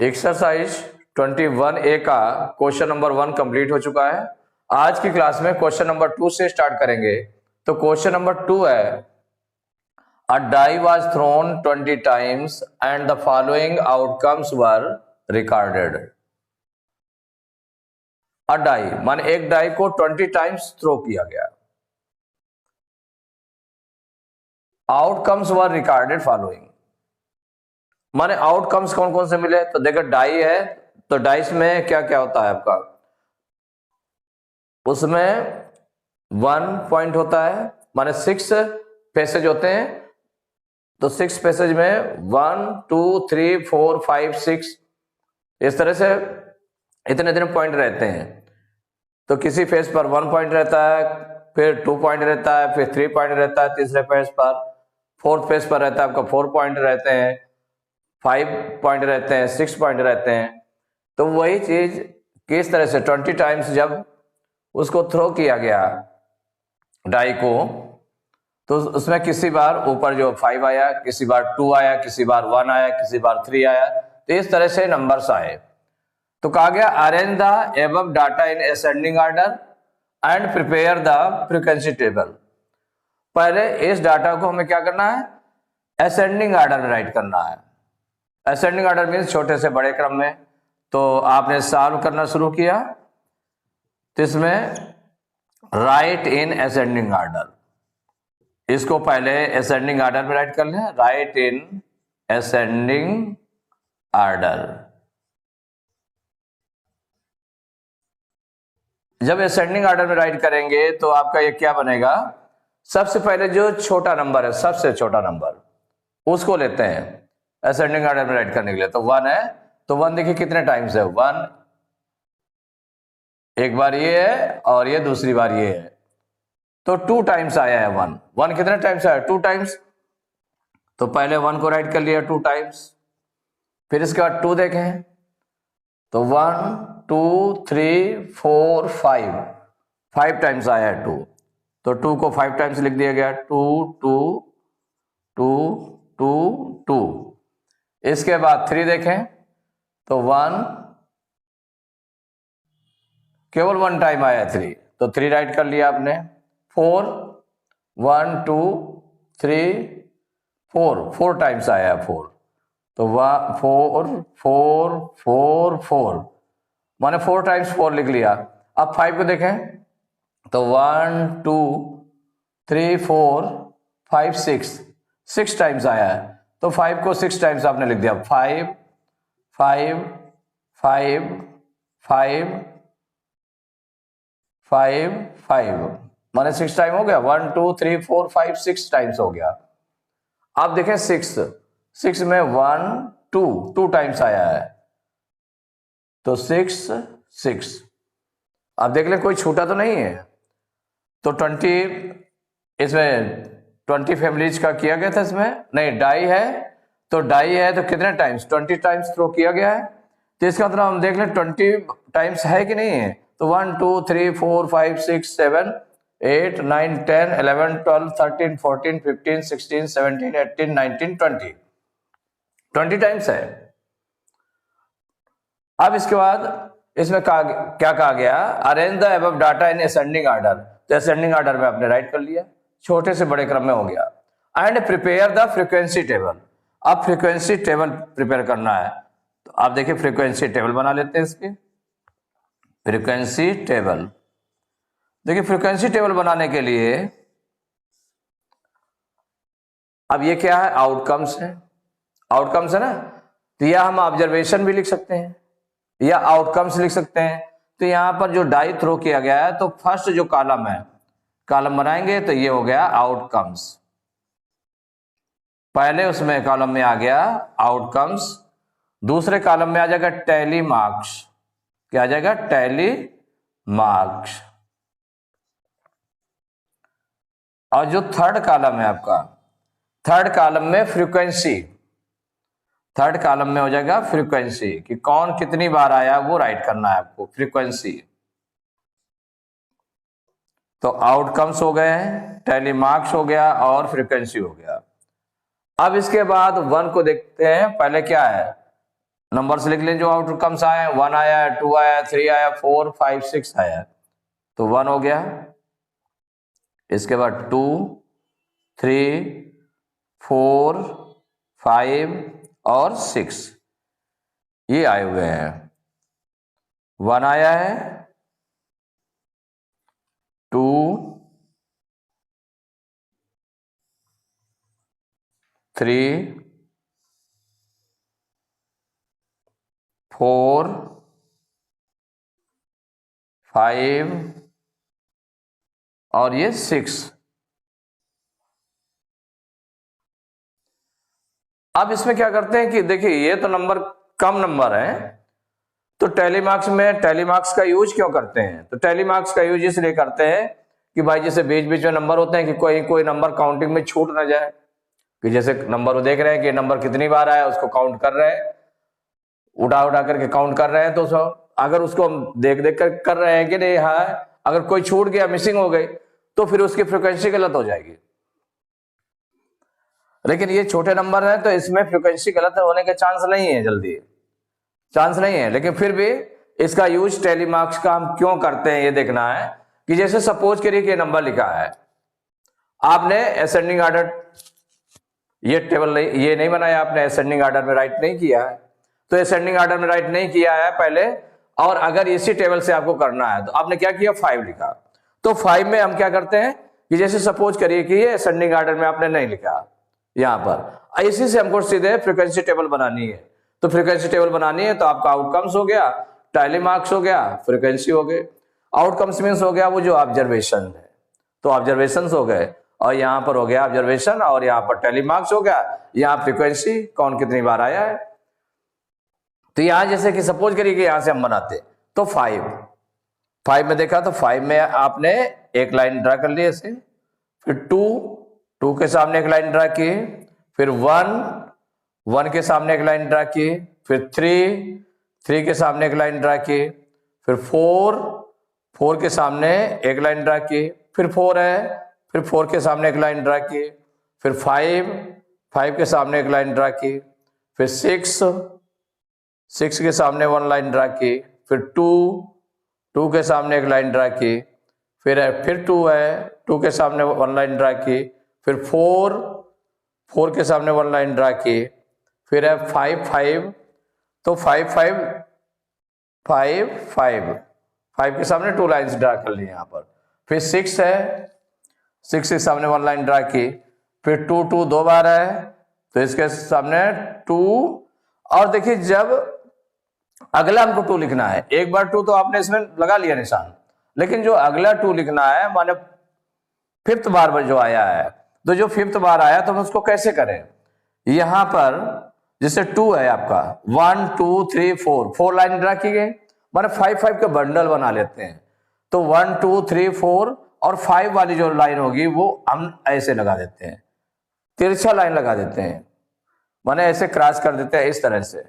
Exercise 21A का question number 1 complete हो चुका है। आज की क्लास में क्वेश्चन नंबर 2 से स्टार्ट करेंगे। तो क्वेश्चन नंबर 2 है, a die was thrown 20 times and the following outcomes were recorded. A die माने एक डाई को 20 टाइम्स थ्रो किया गया। आउटकम्स वर रिकॉर्डेड फॉलोइंग माने आउटकम्स कौन कौन से मिले। तो देखो डाई है, तो डाइस में क्या क्या होता है आपका, उसमें 1 पॉइंट होता है, माने 6 पैसेज होते हैं। तो 6 पैसेज में 1 2 3 4 5 6 इस तरह से इतने इतने पॉइंट रहते हैं। तो किसी फेज पर 1 पॉइंट रहता है, फिर 2 पॉइंट रहता है, फिर 3 पॉइंट रहता है तीसरे पेज पर, फोर्थ पेज पर रहता है आपका 4 पॉइंट रहते हैं, 5 पॉइंट रहते हैं, 6 पॉइंट रहते हैं। तो वही चीज किस तरह से 20 टाइम्स जब उसको थ्रो किया गया डाई को, तो उसमें किसी बार ऊपर जो 5 आया, किसी बार 2 आया, किसी बार 1 आया, किसी बार 3 आया। तो इस तरह से नंबर्स आए। तो कहा गया arrange the above data in ascending order and prepare the frequency table. पहले इस डाटा को हमें क्या करना है, असेंडिंग ऑर्डर में राइट करना है। असेंडिंग ऑर्डर मीन्स छोटे से बड़े क्रम में। तो आपने सॉल्व करना शुरू किया, तो इसमें राइट इन असेंडिंग ऑर्डर, इसको पहले असेंडिंग ऑर्डर में राइट कर लें। Right in ascending order. जब असेंडिंग ऑर्डर में राइट करेंगे तो आपका ये क्या बनेगा, सबसे पहले जो छोटा नंबर है, सबसे छोटा नंबर उसको लेते हैं असेंडिंग ऑर्डर में राइट करने के लिए। तो 1 है, तो 1 देखिए कितने टाइम्स है, 1 एक बार ये है और ये दूसरी बार ये है, तो 2 टाइम्स आया है 1। 1 कितने टाइम्स आया, 2 टाइम्स। तो पहले 1 को राइट कर लिया 2 टाइम्स, फिर इसके बाद 2 देखें तो 1 2 3 4 5 टाइम्स आया है 2। तो 2 को 5 टाइम्स लिख दिया गया, 2 2 2 2 2। इसके बाद 3 देखें तो 1 केवल 1 टाइम आया 3, तो 3 राइट कर लिया आपने। 4 1 2 3 4 टाइम्स आया 4, तो 4 4 4 4 माने 4 टाइम्स 4 लिख लिया। अब 5 को देखें तो 1 2 3 4 5 6 टाइम्स आया है। तो 5 को 6 टाइम्स आपने लिख दिया, 5 5 5 5 5 5 माने 6 टाइम हो गया। 1 2 3 4 5 6 टाइम्स हो गया। आप देखें 6 में 1 2 टाइम्स आया है, तो 6 आप देख ले कोई छूटा तो नहीं है। तो 20 इसमें 20 फैमिलीज का किया गया था, इसमें नहीं डाई है। तो डाई है तो कितने टाइम्स, 20 टाइम्स थ्रो किया गया है। तो इसका मतलब हम देख लें 20 टाइम्स है कि नहीं है। तो 1 2 3 4 5 6 7 8 9 10 11 12 13 14 15 16 17 18 19 20 टाइम्स है। अब इसके बाद इसमें क्या कहा गया, arrange the above data in ascending order. तो असेंडिंग ऑर्डर में आपने राइट कर लिया, छोटे से बड़े क्रम में हो गया। And prepare the frequency table. अब फ्रीक्वेंसी टेबल प्रिपेयर करना है। तो आप देखिए फ्रीक्वेंसी टेबल बना लेते हैं इसकी। फ्रीक्वेंसी टेबल, देखिए फ्रीक्वेंसी टेबल बनाने के लिए अब ये क्या है, आउटकम्स है। आउटकम्स है ना, तो यह हम ऑब्जर्वेशन भी लिख सकते हैं या आउटकम्स लिख सकते हैं। तो यहां पर जो डाई थ्रो किया गया है, तो फर्स्ट जो कॉलम है, कॉलम बनाएंगे तो ये हो गया आउटकम्स। पहले उसमें कॉलम में आ गया आउटकम्स, दूसरे कॉलम में आ जाएगा टैली मार्क्स। क्या आ जाएगा, टैली मार्क्स। और जो थर्ड कॉलम है आपका, थर्ड कॉलम में फ्रीक्वेंसी, थर्ड कॉलम में हो जाएगा फ्रीक्वेंसी कि कौन कितनी बार आया वो राइट करना है आपको, फ्रीक्वेंसी। तो आउटकम्स हो गए, टैली मार्क्स हो गया और फ्रीक्वेंसी हो गया। अब इसके बाद 1 को देखते हैं, पहले क्या है, नंबर्स लिख लें जो आउटकम्स आए, 1 आया, 2 आया, 3 आया, 4, 5, 6 आया। तो 1 हो गया, इसके बाद 2, 3, 4, 5 और 6 ये आए हुए हैं। 1 आया है, 2, 3, 4, 5 और ये 6। अब इसमें क्या करते हैं कि देखिए ये तो नंबर कम नंबर है, तो टेलीमार्क्स में टेलीमार्क्स का यूज क्यों करते हैं? तो टेलीमार्क्स का यूज इसलिए करते हैं कि भाई जैसे बीच बीच में नंबर होते हैं कि कोई नंबर काउंटिंग में छूट ना जाए, कि जैसे नंबर वो देख रहे हैं कि नंबर कितनी बार आया, उसको काउंट कर रहे हैं, उठा उठा करके काउंट कर रहे हैं, तो अगर उसको हम देख देख कर रहे हैं कि नहीं, हाँ अगर कोई छूट गया, मिसिंग हो गई, तो फिर उसकी फ्रीक्वेंसी गलत हो जाएगी। लेकिन ये छोटे नंबर है तो इसमें फ्रीक्वेंसी गलत होने के चांस नहीं है, जल्दी चांस नहीं है। लेकिन फिर भी इसका यूज टेलीमार्क्स का हम क्यों करते हैं ये देखना है। कि जैसे सपोज करिए कि नंबर लिखा है, आपने असेंडिंग ऑर्डर, ये टेबल नहीं, ये नहीं बनाया आपने, असेंडिंग ऑर्डर में राइट नहीं किया है, तो असेंडिंग ऑर्डर में राइट नहीं किया है पहले, और अगर इसी टेबल से आपको करना है तो आपने क्या किया, 5 लिखा। तो 5 में हम क्या करते हैं कि जैसे सपोज करिए कि ये असेंडिंग ऑर्डर में आपने नहीं लिखा यहां पर, इसी से हमको सीधे फ्रीक्वेंसी टेबल बनानी है। तो फ्रीक्वेंसी टेबल बनानी है तो आपका आउटकम्स हो गया, टेलीमार्क्स हो गया, फ्रीक्वेंसी हो गए। आउटकम्स मीन्स हो गया वो जो ऑब्जर्वेशन है, तो ऑब्जर्वेशन हो गए, और यहां पर हो गया ऑब्जर्वेशन, और यहां पर टेलीमार्क्स हो गया, यहां फ्रीक्वेंसी कौन कितनी बार आया है। तो यहां जैसे कि सपोज करिए कि यहां से हम बनाते तो 5 में देखा, तो 5 में आपने एक लाइन ड्रा कर ली ऐसे, फिर 2 के सामने एक लाइन ड्रा की, फिर 1 के सामने एक लाइन ड्रा की, फिर 3 के सामने एक लाइन ड्रा की, फिर 4 के सामने एक लाइन ड्रा की, फिर 4 है, फिर 4 के सामने एक लाइन ड्रा की, फिर 5 के सामने एक लाइन ड्रा की, फिर 6 के सामने 1 लाइन ड्रा की, फिर 2 के सामने एक लाइन ड्रा की, फिर 2 है, 2 के सामने 1 लाइन ड्रा की, फिर 4 के सामने 1 लाइन ड्रा की, फिर है 5 तो 5 के सामने 2 लाइन्स ड्रा कर ली यहाँ पर। फिर 6 है, 6 के सामने 1 लाइन ड्रा की, फिर 2 2 बार है तो इसके सामने 2, और देखिए जब अगला हमको 2 लिखना है, एक बार 2 तो आपने इसमें लगा लिया निशान, लेकिन जो अगला 2 लिखना है माने 5th बार जो आया है, तो जो 5th बार आया तो हम उसको कैसे करें। यहां पर जैसे 2 है आपका, 1 2 3 4 लाइन ड्रा की गई, माने 5 का बंडल बना लेते हैं। तो 1 2 3 4 और 5 वाली जो लाइन होगी वो हम ऐसे लगा देते हैं, तिरछा लाइन लगा देते हैं, माने ऐसे क्रॉस कर देते हैं, इस तरह से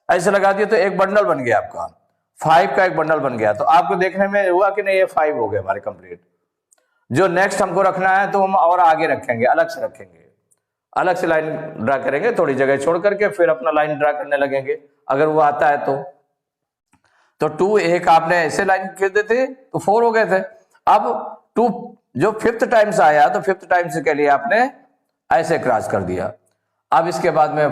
ऐसे लगा दिए तो एक बंडल बन गया आपका, 5 का एक बंडल बन गया। तो आपको देखने में हुआ कि नहीं, ये 5 हो गए हमारे कंप्लीट। जो नेक्स्ट हमको रखना है तो हम और आगे रखेंगे, अलग से रखेंगे, अलग से लाइन ड्रा करेंगे, थोड़ी जगह छोड़ करके फिर अपना लाइन ड्रा करने लगेंगे अगर वो आता है तो 2 एक आपने ऐसे लाइन कर देते तो 4 हो गए थे। अब 2 जो 5th टाइम्स आया तो 5th टाइम्स के लिए आपने ऐसे क्रॉस कर दिया। अब इसके बाद में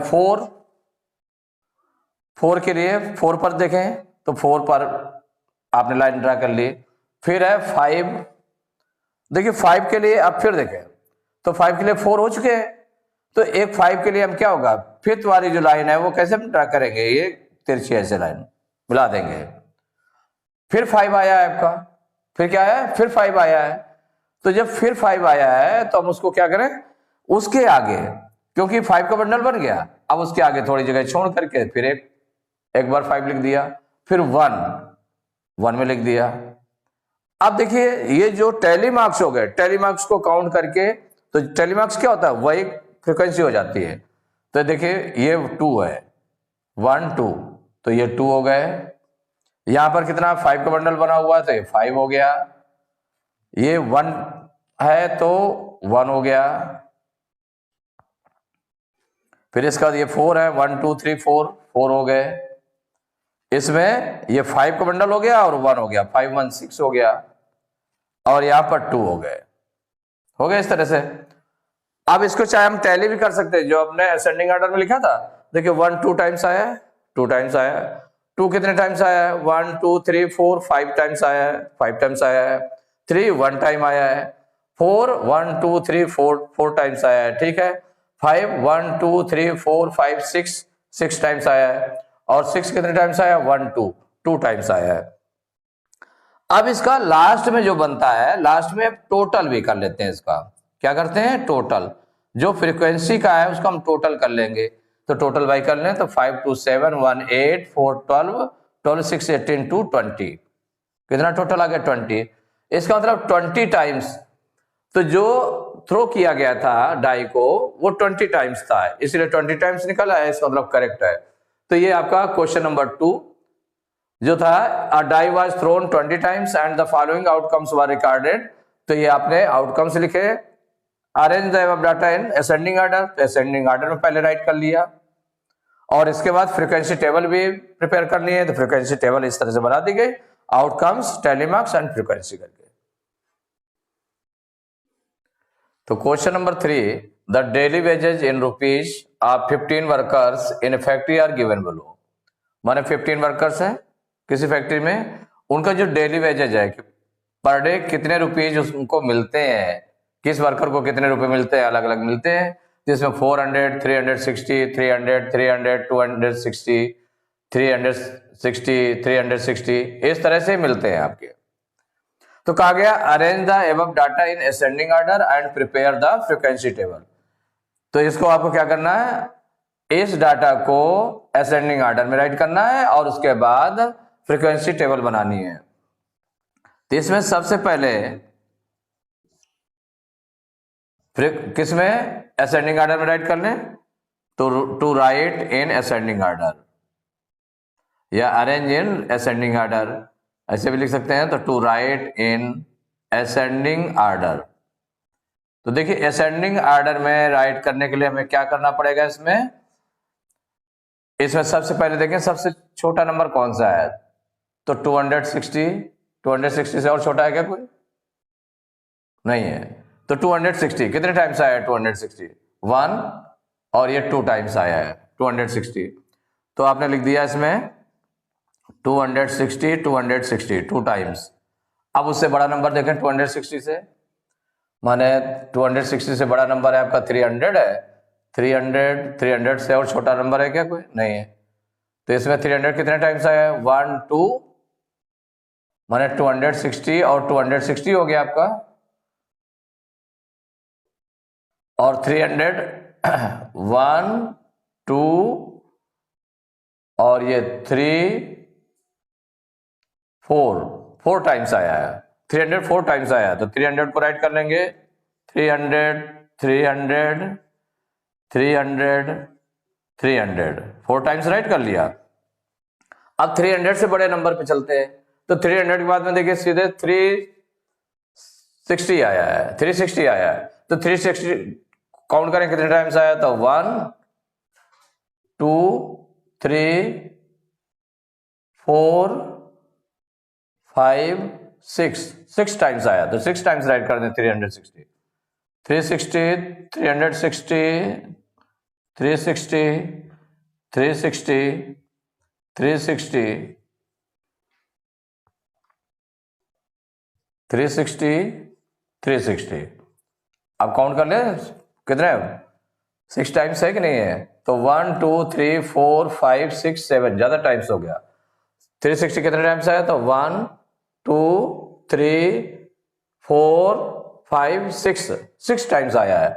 4 के लिए 4 पर देखें तो 4 पर आपने लाइन ड्रा कर ली। फिर है 5, देखिए 5 के लिए अब फिर देखें तो 5 के लिए 4 हो चुके हैं, तो एक 5 के लिए हम क्या होगा, 5th वाली जो लाइन है वो कैसे ड्रा करेंगे, ये तिरछी ऐसे लाइन मिला देंगे। फिर 5 आया है आपका, फिर क्या आया, फिर 5 आया है, तो जब फिर 5 आया है तो हम उसको क्या करें, उसके आगे, क्योंकि 5 का बंडल बन गया, अब उसके आगे थोड़ी जगह छोड़ करके फिर एक बार 5 लिख दिया, फिर 1 में लिख दिया। अब देखिए ये जो टेलीमार्क्स हो गए, टेलीमार्क्स को काउंट करके, तो टेलीमार्क्स क्या होता है, वही फ्रीक्वेंसी हो जाती है। तो देखिए ये 2 है, 1 2, तो ये 2 हो गए। यहां पर कितना 5 का बंडल बना हुआ है तो ये 5 हो गया, ये 1 है तो 1 हो गया, फिर इसके बाद ये 4 है, 1 2 3 4 4 हो गए। इसमें ये 5 का बंडल हो गया और 1 हो गया, 5 1 6 हो गया, और यहां पर 2 हो गए, हो गए इस तरह से। अब इसको चाहे हम टैली भी कर सकते हैं, जो अपने असेंडिंग ऑर्डर में लिखा था। देखिए 1 2 टाइम्स आया है, 2 टाइम्स आया है, 2 कितने टाइम्स आया है, 1 2 3 4 5 टाइम्स आया है, 5 टाइम्स आया है, 3 1 टाइम आया है, 4 1 2 3 4 4 टाइम्स आया है, ठीक है, 5 1 2 3 4 5 6 6 टाइम्स आया है, और 6 कितने टाइम्स आया, 1 2 2 टाइम्स आया है। अब इसका लास्ट में जो बनता है, लास्ट में टोटल भी कर लेते हैं इसका। क्या करते हैं, टोटल, जो फ्रीक्वेंसी का है उसका हम टोटल कर लेंगे। तो टोटल बाई कर लें तो 5 2 7 1 8 4 12 12 6 18 2 20, कितना टोटल आ गया, 20। इसका मतलब 20 टाइम्स, तो जो थ्रो किया गया था डाई को वो 20 टाइम्स था, इसलिए 20 टाइम्स निकला है, इसका मतलब करेक्ट है। तो ये आपका क्वेश्चन नंबर 2 जो था, a die was thrown 20 times and the following outcomes were recorded. तो ये आपने आउटकम्स लिखे, arrange the above data in ascending order, ascending order में पहले राइट कर लिया, और इसके बाद फ्रीक्वेंसी टेबल भी प्रिपेयर कर लिए। तो फ्रीक्वेंसी टेबल इस तरह से बना दी गई, आउटकम्स, टेलीमार्क्स एंड फ्रीक्वेंसी करके। तो question number 3, the daily wages in rupees of 15 workers in factory are given below. माने 15 वर्कर्स हैं किसी फैक्ट्री में, उनका जो डेली वेजेज है पर डे कितने रुपीज उनको मिलते हैं, किस वर्कर को कितने रुपए मिलते हैं, अलग अलग मिलते हैं। जिसमें 400 360 300 300 260 360 360 इस तरह से मिलते हैं आपके। तो कहा गया arrange the above data in ascending order and prepare the frequency table. तो इसको आपको क्या करना है, इस डाटा को असेंडिंग ऑर्डर में राइट करना है और उसके बाद फ्रीक्वेंसी टेबल बनानी है। तो इसमें सबसे पहले किसमें, असेंडिंग ऑर्डर में राइट कर लें, तो to write in ascending order या अरेंज इन असेंडिंग ऑर्डर, ऐसे भी लिख सकते हैं। तो to write in ascending order. तो देखिए असेंडिंग ऑर्डर में राइट करने के लिए हमें क्या करना पड़ेगा, इसमें सबसे पहले देखें सबसे छोटा नंबर कौन सा है, तो 260 260 से और छोटा है क्या कोई, नहीं है। तो 260 कितने टाइम्स आया है, 260 1, और ये 2 टाइम्स आया है 260। तो आपने लिख दिया इसमें 260 260 2 टाइम्स। अब उससे बड़ा नंबर देखें 260 से, माने 260 से बड़ा नंबर है आपका 300 है, 300 से और छोटा नंबर है क्या कोई, नहीं है। तो इसमें 300 कितने टाइम्स आया है, 1 2, माने 260 और 260 हो गया आपका, और 300 1 2 और ये 3 4 टाइम्स आया है, 300 4 टाइम्स आया है। तो 300 को राइट कर लेंगे, 300 300 300 300 4 टाइम्स राइट कर लिया। अब 300 से बड़े नंबर पे चलते हैं। तो 300 के बाद में देखिए सीधे 360 आया है, 360 आया है। तो 360 काउंट करें कितने टाइम्स आया, तो 1 2 3 4 5 6 टाइम्स आया। तो 6 टाइम्स राइट कर दें 360 360 360 360 360 360 360 360। अब काउंट कर ले कितने, 6 टाइम्स है कि नहीं है। तो 1 2 3 4 5 6 7 ज्यादा टाइम्स हो गया। 360 कितने टाइम्स आया, तो 1 2 3 4 5 6 टाइम्स आया है।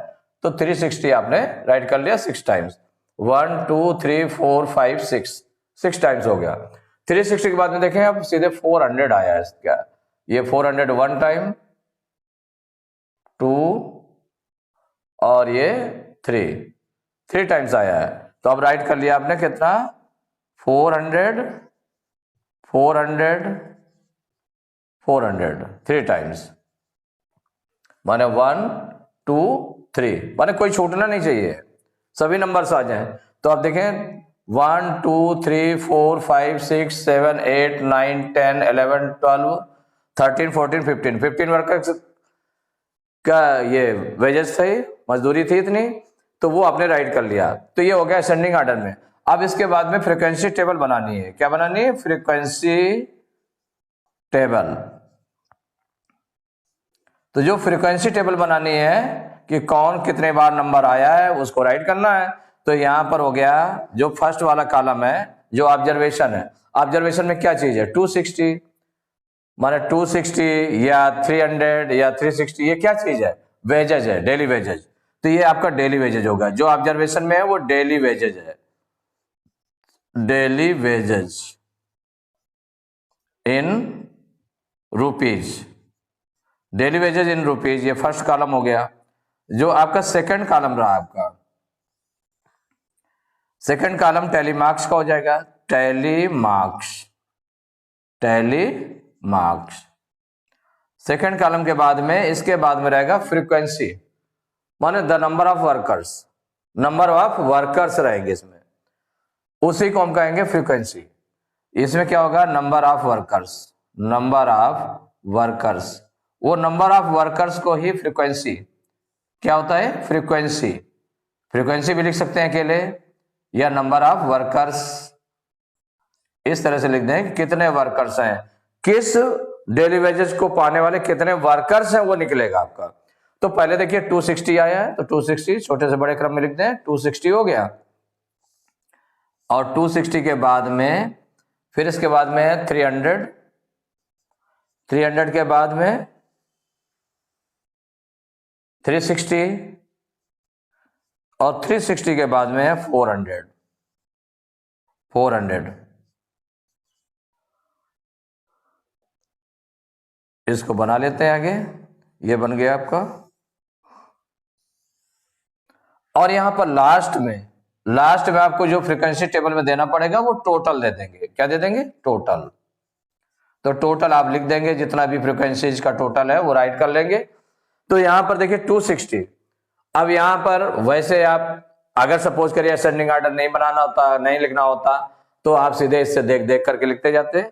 तो 360 आपने राइट कर लिया 6 टाइम्स, 1 2 3 4 5 6 टाइम्स हो गया। 360 के बाद में देखें अब सीधे 400 आया है क्या, ये 400 1 टाइम 2 और ये 3 टाइम्स आया है। तो अब राइट कर लिया आपने कितना, 400 400 400 3 टाइम्स, माने 1 2 3, माने कोई छूटना नहीं चाहिए, सभी नंबर्स आ जाएं। तो आप देखें 1 2 3 4 5 6 7 8 9 10 11 12 13 14 15 वर्कर्स का ये वेजेस थे, मजदूरी थी इतनी, तो वो आपने राइट कर लिया। तो ये हो गया असेंडिंग ऑर्डर में। अब इसके बाद में फ्रीक्वेंसी टेबल बनानी है। क्या बनानी है? Frequency table. तो जो फ्रीक्वेंसी टेबल बनानी है कि कौन कितने बार नंबर आया है उसको राइट करना है। तो यहां पर हो गया जो फर्स्ट वाला कॉलम है, जो ऑब्जर्वेशन है। ऑब्जर्वेशन में क्या चीज है? 260 माने 260 या 300 या 360, ये क्या चीज है? वेजेज है, डेली वेजेज। तो ये आपका डेली वेजेज होगा। जो ऑब्जर्वेशन में है वो डेली वेजेज है, daily wages in rupees, daily wages in rupees. ये फर्स्ट कॉलम हो गया। जो आपका सेकंड कॉलम रहा, आपका सेकंड कॉलम टैली मार्क्स का हो जाएगा। Tally marks, tally marks. Second column के बाद में, इसके बाद में रहेगा फ्रीक्वेंसी, माने the number of workers, number of workers रहेंगे इसमें, उसी को हम कहेंगे फ्रीक्वेंसी। इसमें क्या होगा? Number of workers, number of workers. वो नंबर ऑफ वर्कर्स को ही फ्रीक्वेंसी क्या होता है? फ्रीक्वेंसी। फ्रीक्वेंसी भी लिख सकते हैं अकेले, या नंबर ऑफ वर्कर्स इस तरह से लिख दें कि कितने वर्कर्स हैं, किस डेली वेजेस को पाने वाले कितने वर्कर्स हैं वो निकलेगा आपका। तो पहले देखिए 260 आया है, तो 260 छोटे से बड़े क्रम में लिख दें, 260 हो गया। और 260 के बाद में फिर इसके बाद में है 300, 300 के बाद में 360, और 360 के बाद में है 400, 400। इसको बना लेते हैं आगे। ये बन गया आपका। और यहां पर लास्ट में आपको जो फ्रीक्वेंसी टेबल में देना पड़ेगा वो टोटल दे देंगे। क्या दे देंगे? टोटल। तो टोटल आप लिख देंगे, जितना भी फ्रीक्वेंसीज का टोटल है वो राइट कर लेंगे। तो यहां पर देखिए 260। अब यहां पर वैसे आप अगर सपोज करिए असेंडिंग ऑर्डर नहीं बनाना होता, नहीं लिखना होता, तो आप सीधे इससे देख देख करके लिखते जाते,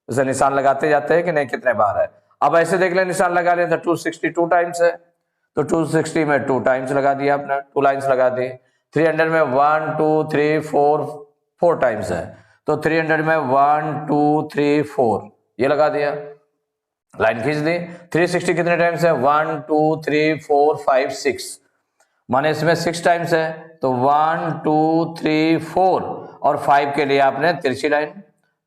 उसे निशान लगाते जाते हैं कि नहीं कितने बार है। अब ऐसे देख ले, निशान लगा लें तो 260 2 टाइम्स है, तो 260 में 2 टाइम्स लगा दिया आपने, 2 लाइन्स लगा दी। 300 में 1 2 3 4 टाइम्स है, तो 300 में 1 2 3 4 ये लगा दिया, लाइन खींच दी। 360 कितने टाइम्स है? 1 2 3 4 5 6, माने इसमें 6 टाइम्स है, तो 1 2 3 4 और 5 के लिए आपने तिरछी लाइन,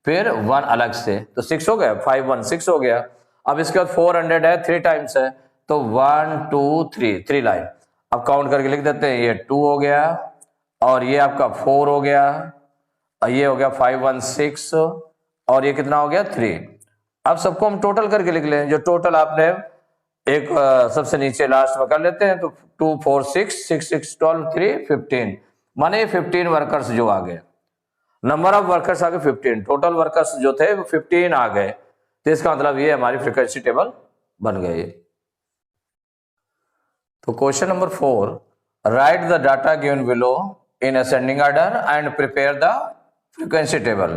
फिर 1 अलग से, तो 6 हो गया, 5 1 6 हो गया। अब इसके बाद 400 है, 3 टाइम्स है, तो 1 2 3 लाइन। अब काउंट करके लिख देते हैं, ये 2 हो गया, और ये आपका 4 हो गया, और ये हो गया 5 1 6, और ये कितना हो गया? 3। अब सबको हम टोटल करके लिख लें। जो टोटल आपने एक सबसे नीचे लास्ट में कर लेते हैं, तो 2 4 6 6 6 12 3 15, माने 15 वर्कर्स जो आ गए, नंबर ऑफ वर्कर्स आ गए 15, टोटल वर्कर्स जो थे वो 15 आ गए। तो इसका मतलब ये हमारी फ्रीक्वेंसी टेबल बन गई। तो question number 4, right the data given below in ascending order and prepare the frequency table.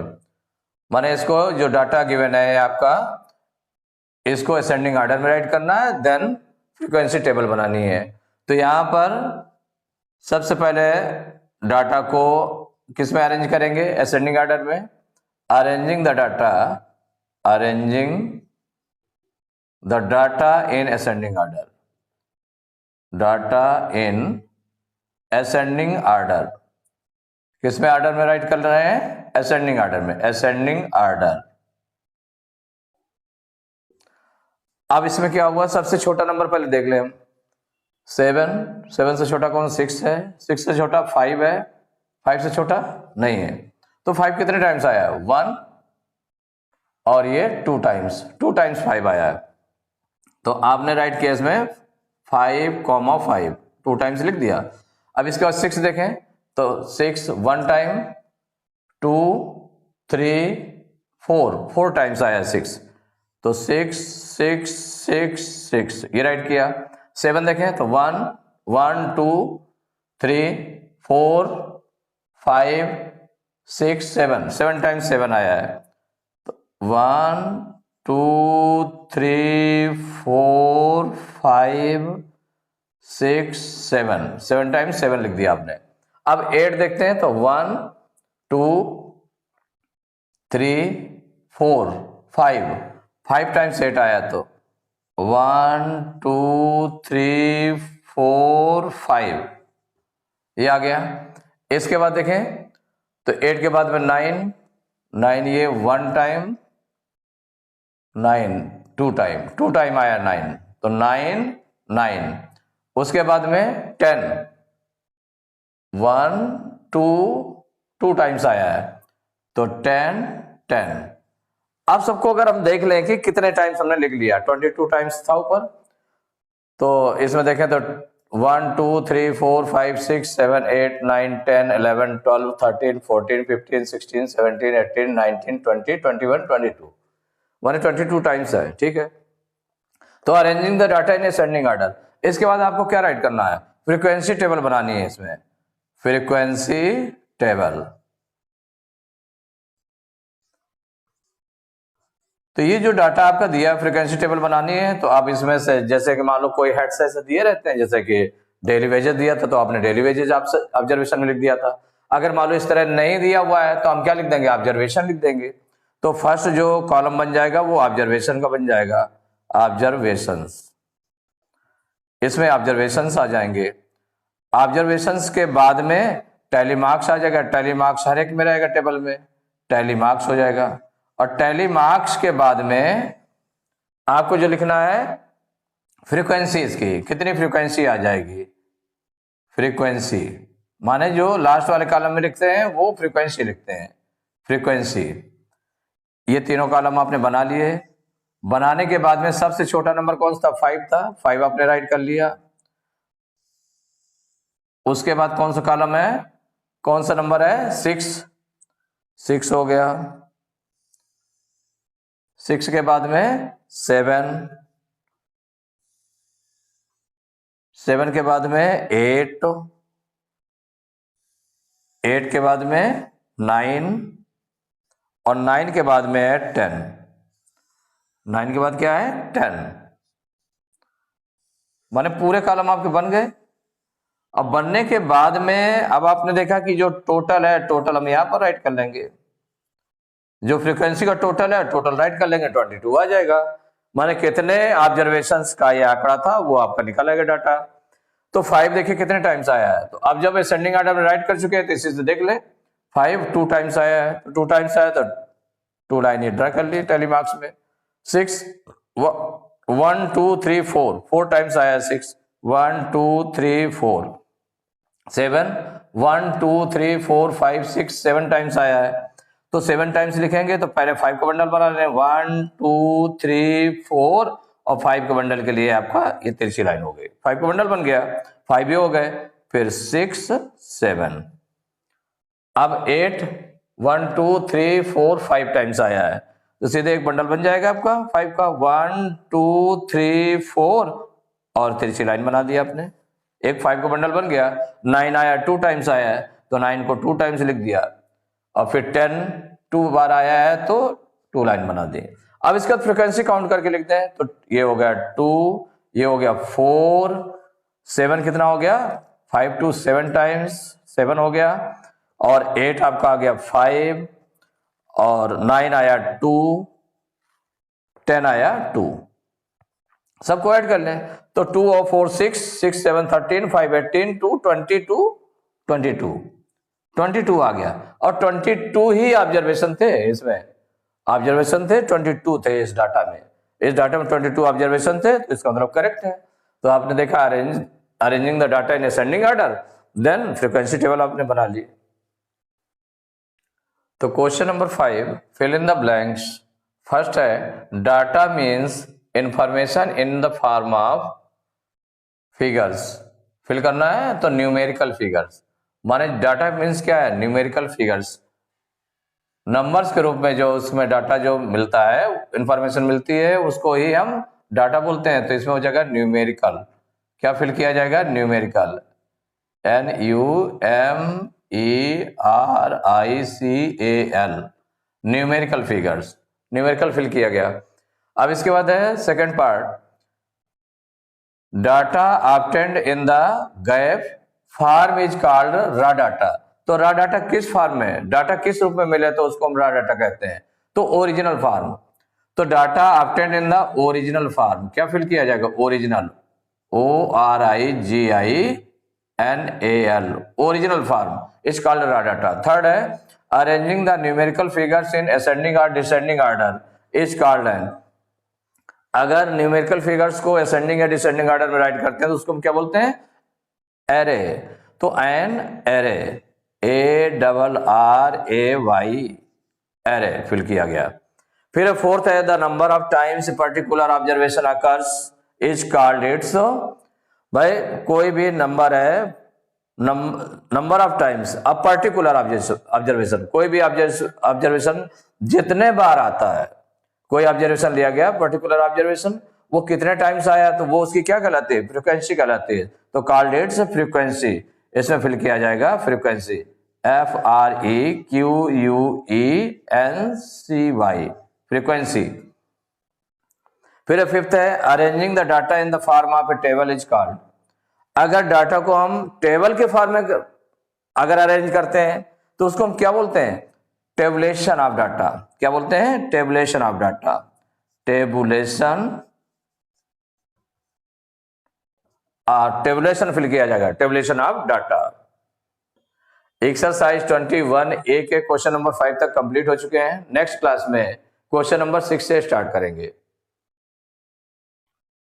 माने इसको जो डाटा गिवन है आपका, इसको असेंडिंग ऑर्डर में राइट करना है, देन फ्रीक्वेंसी टेबल बनानी है। तो यहां पर सबसे पहले डाटा को किस में अरेंज करेंगे? असेंडिंग ऑर्डर में। Arranging the data, arranging the data in ascending order, data in ascending order. किस में ऑर्डर में राइट कर रहे हैं? असेंडिंग ऑर्डर में, असेंडिंग ऑर्डर। अब इसमें क्या हुआ? सबसे छोटा नंबर पहले देख लें हम, 7, 7 से छोटा कौन? 6 है, 6 से छोटा 5 है, 5 से छोटा नहीं है। तो 5 कितने टाइम्स आया? 1, और ये 2 टाइम्स, 2 टाइम्स 5 आया है। तो आपने राइट किया इसमें 5, 5 2 टाइम्स लिख दिया। अब इसके बाद 6 देखें, तो 6 1 टाइम, 2 3 4 टाइम्स आया 6, तो 6 6 6 6 ये राइट किया। 7 देखें तो 1 1 2 3 4 5 6 7, 7 टाइम्स 7 आया है। तो 1 2 3 4 5 6 7, 7 टाइम्स 7 लिख दिया आपने। अब 8 देखते हैं तो 1 2 3 4 5, 5 टाइम्स 8 आया तो 1 2 3 4 5, ये आ गया। इसके बाद देखें तो 8 के बाद में 9, 9 ये 1 टाइम, 9 2 टाइम, 2 टाइम आया 9, तो 9 9। उसके बाद में 10, 1 2 2 टाइम्स आया है तो 10 10। अब सबको अगर हम देख लें कि कितने टाइम्स हमने लिख लिया, 22 टाइम्स था ऊपर, तो इसमें देखें तो 1 2 3 4 5 6 7 8 9 10 11 12 13 14 15 16 17 18 19 20 21 22, माने 22 टाइम्स है। ठीक है, तो arranging the data in ascending order. इसके बाद आपको क्या राइट करना है, फ्रीक्वेंसी टेबल बनानी है। इसमें फ्रीक्वेंसी टेबल, तो ये जो डाटा आपका दिया है फ्रीक्वेंसी टेबल बनानी है, तो आप इसमें से जैसे कि मान लो कोई हेड्स ऐसे दिए रहते हैं, जैसे कि डेली वेजेस दिया था तो आपने डेली वेजेस ऑब्जर्वेशन में लिख दिया था। अगर मान लो इस तरह नहीं दिया हुआ है तो हम क्या लिख देंगे, ऑब्जर्वेशन लिख देंगे। तो फर्स्ट जो कॉलम बन जाएगा वो ऑब्जर्वेशन का बन जाएगा, ऑब्जर्वेशंस, इसमें ऑब्जर्वेशंस आ जाएंगे। ऑब्जर्वेशंस के बाद में टैली मार्क्स आ जाएगा, टैली मार्क्स हर एक में रहेगा टेबल में, टैली मार्क्स हो जाएगा। और टैली मार्क्स के बाद में आपको जो लिखना है फ्रीक्वेंसी, इसकी कितनी फ्रीक्वेंसी आ जाएगी, फ्रीक्वेंसी माने जो लास्ट वाले कॉलम में लिखते हैं वो फ्रीक्वेंसी लिखते हैं, फ्रीक्वेंसी। ये तीनों कॉलम आपने बना लिए। बनाने के बाद में सबसे छोटा नंबर कौन सा था, 5 था, 5 आपने राइट कर लिया। उसके बाद कौन सा कॉलम है, कौन सा नंबर है, 6, 6 हो गया। 6 के बाद में 7, 7 के बाद में 8, 8 के बाद में 9 और 9 के बाद में है 10, 9 के बाद क्या है 10, माने पूरे कॉलम आपके बन गए। अब बनने के बाद में अब आपने देखा कि जो टोटल है, टोटल हम यहां पर राइट कर लेंगे, जो फ्रीक्वेंसी का टोटल है टोटल राइट कर लेंगे, 22 आ जाएगा। माने कितने ऑब्जर्वेशंस का ये आंकड़ा था वो आपका निकल आएगा डाटा। तो 5 देखिए कितने टाइम्स आया है, तो अब जब असेंडिंग ऑर्डर में राइट कर चुके हैं तो इसी से देख ले 5 2 टाइम्स आया है, तो 2 टाइम्स आया तो 2 लाइन ये ड्रा कर ली टैली मार्क्स में। 6 1 2 3 4, 4 टाइम्स आया है 6, 1 2 3 4। 7 1 2 3 4 5 6 7 टाइम्स आया है, तो 7 टाइम्स लिखेंगे तो पहले 5 का बंडल बना लें, 1 2 3 4 और 5 के बंडल के लिए आपका ये तिरछी लाइन हो गई, 5 का बंडल बन गया, 5 ये हो गए, फिर 6 7। अब 8 1 2 3 4 5 टाइम्स आया है, तो सीधे एक बंडल बन जाएगा आपका 5 का, 1 2 3 4 और तिरछी लाइन बना दी आपने, एक 5 का बंडल बन गया। 9 आया 2 टाइम्स आया है तो 9 को 2 टाइम्स लिख दिया, और फिर 10 2 बार आया है तो 2 लाइन बना दी। अब इसका फ्रीक्वेंसी काउंट करके लिखते हैं, तो ये हो गया 2, ये हो गया 4, 7 कितना हो गया 5 2 7 टाइम्स 7 हो गया, और 8 आपका आ गया 5, और 9 आया 2, 10 आया 2। सबको ऐड कर लें तो 2 और 4 6 6 7 13 5 18 2 22 22 22 आ गया, और 22 ही ऑब्जर्वेशन थे, इसमें ऑब्जर्वेशन थे 22 थे इस डाटा में, इस डाटा में 22 ऑब्जर्वेशन थे, तो इसका मतलब करेक्ट है। तो आपने देखा arranging the data in ascending order, then frequency table आपने बना ली। तो question number 5, fill in the blanks. First है data means information in the form of figures, fill करना है तो न्यूमेरिकल फिगर्स, माने डाटा मीन्स क्या है, न्यूमेरिकल फिगर्स, नंबर्स के रूप में जो उसमें डाटा जो मिलता है, इंफॉर्मेशन मिलती है उसको ही हम डाटा बोलते हैं, तो इसमें हो जाएगा न्यूमेरिकल। क्या फिल किया जाएगा, numerical. NUMERICAL, numerical figures, numerical fill किया गया। अब इसके बाद है second part, data obtained in the gap form is called raw data. तो रॉ डाटा किस फॉर्म में, डाटा किस रूप में मिले तो उसको हम रॉ डाटा कहते हैं, तो ओरिजिनल फॉर्म। तो data obtained in the original form, क्या फिल किया जाएगा, original, ORIGINAL, original form is called raw data. Third है arranging the numerical figures in ascending और descending order is called an. अगर न्यूमेरिकल फिगर्स को ascending या descending order में write करते हैं तो उसको हम क्या बोलते हैं, एरे। तो an array, ARRAY, array fill किया गया। फिर फोर्थ है the number of times particular observation occurs is called its. भाई कोई भी नंबर है, number of times a particular observation, कोई भी ऑब्जर्वेशन जितने बार आता है, कोई ऑब्जर्वेशन लिया गया पर्टिकुलर ऑब्जर्वेशन, वो कितने टाइम्स आया तो वो उसकी क्या कहलाती है, फ्रीक्वेंसी कहलाती है। तो कॉल्ड इट्स फ्रीक्वेंसी, इसमें फिल किया जाएगा फ्रीक्वेंसी, FREQUENCY, फ्रीक्वेंसी। फिर फिफ्थ है arranging the data in the form of A table is called. अगर डाटा को हम टेबल के फॉर्म में अगर अरेंज करते हैं तो उसको हम क्या बोलते हैं, टेबुलेशन ऑफ डाटा। क्या बोलते हैं, tabulation of data, tabulation fill किया जाएगा, tabulation of data. Exercise 21A के क्वेश्चन नंबर 5 तक कंप्लीट हो चुके हैं। नेक्स्ट क्लास में क्वेश्चन नंबर 6 से स्टार्ट करेंगे।